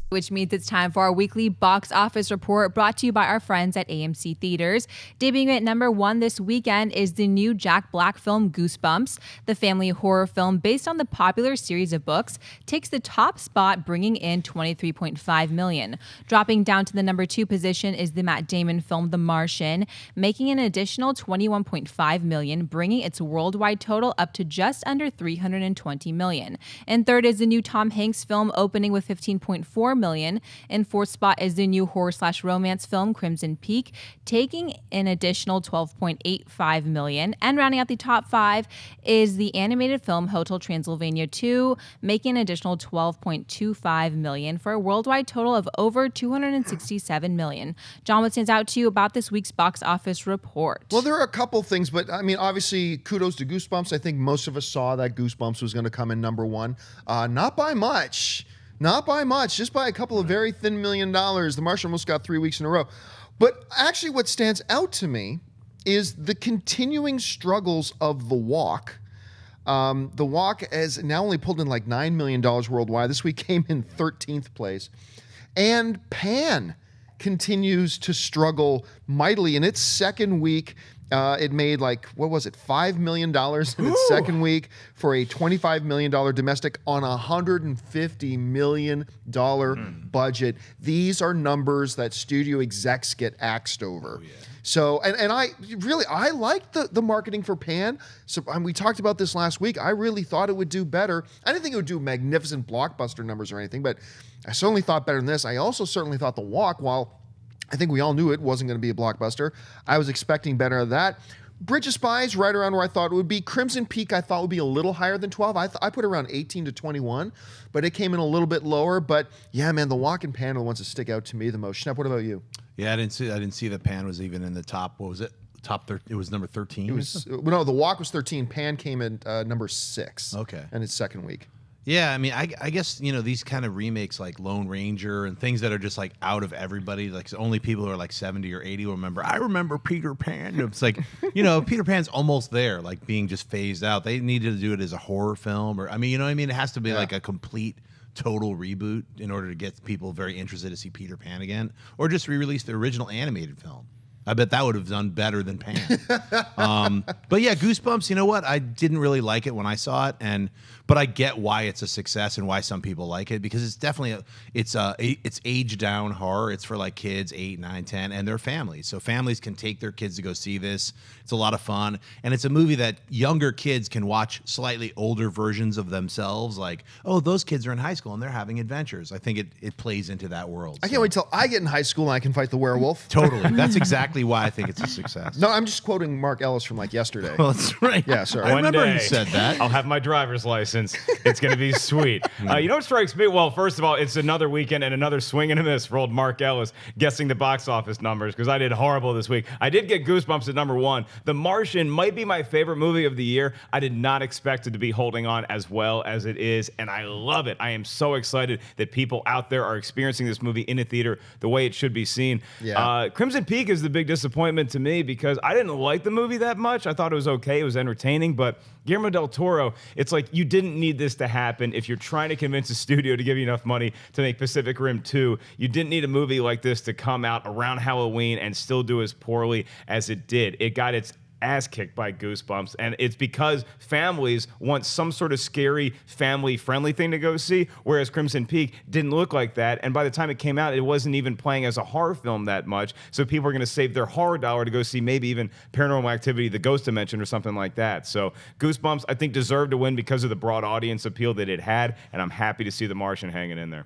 Which means it's time for our weekly box office report brought to you by our friends at AMC Theaters. Debuting at number 1 this weekend is the new Jack Black film Goosebumps. The family horror film based on the popular series of books takes the top spot, bringing in $23.5 million. Dropping down to the number 2 position is the Matt Damon film The Martian, making an additional $21.5 million, bringing its worldwide total up to just under $320 million. And third is the new Tom Hanks film, opening with $15.4 million. In fourth spot is the new horror/romance film Crimson Peak, taking an additional $12.85 million. And rounding out the top 5 is the animated film Hotel Transylvania 2, making an additional $12.25 million for a worldwide total of over $267 million. John, what stands out to you about this week's box office report? Well, there are a couple things, but I mean, obviously, kudos to Goosebumps. I think most of us saw that Goosebumps was going to come in number 1. Not by much. Not by much, just by a couple of very thin $1 million. The Martian almost got 3 weeks in a row. But actually what stands out to me is the continuing struggles of The Walk. The Walk has now only pulled in like $9 million worldwide. This week came in 13th place. And Pan continues to struggle mightily. In its second week, it made like, what was it, $5 million in its second week for a $25 million domestic on a $150 million budget. These are numbers that studio execs get axed over. Oh, yeah. So, and I liked the marketing for Pan. So we talked about this last week. I really thought it would do better. I didn't think it would do magnificent blockbuster numbers or anything, but I certainly thought better than this. I also certainly thought The Walk, while I think we all knew it wasn't going to be a blockbuster, I was expecting better of that. Bridge of Spies, right around where I thought it would be. Crimson Peak, I thought would be a little higher than 12. I put around 18 to 21, but it came in a little bit lower. But yeah, man, The Walk and Pan are the ones that stick out to me the most. Schnepp, what about you? Yeah, I didn't see that Pan was even in the top. What was it? It was number 13. It was no. The Walk was 13. Pan came in number 6. Okay, in its second week. Yeah, I mean, I guess, you know, these kind of remakes like Lone Ranger and things that are just like out of everybody, like only people who are like 70 or 80 will remember. I remember Peter Pan. It's like, you know, Peter Pan's almost there, like being just phased out. They needed to do it as a horror film, or I mean, you know what I mean? It has to be like a complete, total reboot in order to get people very interested to see Peter Pan again, or just re-release the original animated film. I bet that would have done better than Pan. But yeah, Goosebumps, you know what? I didn't really like it when I saw it, but I get why it's a success and why some people like it, because it's definitely it's age down horror. It's for like kids 8, 9, 10 and their families. So families can take their kids to go see this. It's a lot of fun, and it's a movie that younger kids can watch slightly older versions of themselves, like, oh, those kids are in high school and they're having adventures. I think it plays into that world. I can't wait till I get in high school and I can fight the werewolf. Totally. That's exactly why I think it's a success. No, I'm just quoting Mark Ellis from like yesterday. Well, that's right. Yeah, sorry. I remember he said that. I'll have my driver's license. It's going to be sweet. You know what strikes me? Well, first of all, it's another weekend and another swing and a miss for old Mark Ellis guessing the box office numbers, because I did horrible this week. I did get Goosebumps at number 1. The Martian might be my favorite movie of the year. I did not expect it to be holding on as well as it is, and I love it. I am so excited that people out there are experiencing this movie in a theater the way it should be seen. Yeah. Crimson Peak is the big disappointment to me, because I didn't like the movie that much. I thought it was okay. It was entertaining, but Guillermo del Toro, it's like you didn't need this to happen. If you're trying to convince a studio to give you enough money to make Pacific Rim 2, you didn't need a movie like this to come out around Halloween and still do as poorly as it did. It got its ass kicked by Goosebumps, and it's because families want some sort of scary, family-friendly thing to go see, whereas Crimson Peak didn't look like that, and by the time it came out, it wasn't even playing as a horror film that much, so people are going to save their horror dollar to go see maybe even Paranormal Activity, The Ghost Dimension, or something like that. So Goosebumps, I think, deserved to win because of the broad audience appeal that it had, and I'm happy to see The Martian hanging in there.